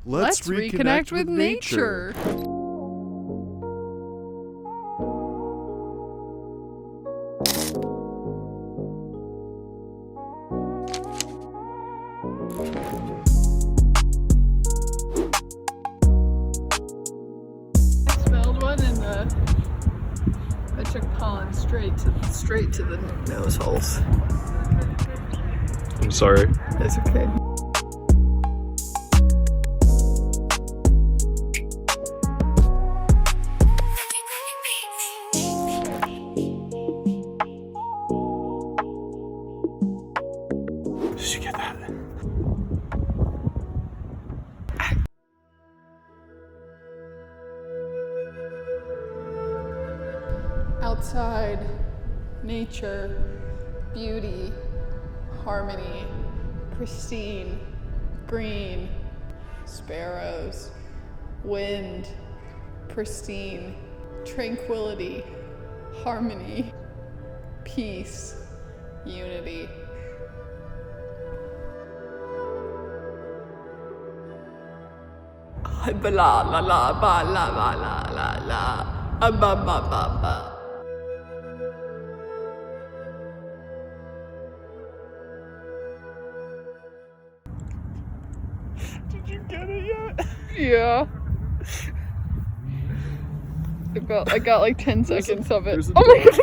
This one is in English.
Let's reconnect with nature. I smelled one and I took pollen straight to the nose holes. I'm sorry. That's okay. Did you get that? Outside, nature, beauty, harmony, pristine, green, sparrows, wind, pristine, tranquility, harmony, peace, unity. Ba la la la ba la ba la la la ba ba ba ba. Did you get it yet? Yeah. I got like 10 seconds of it. there's a Oh my god!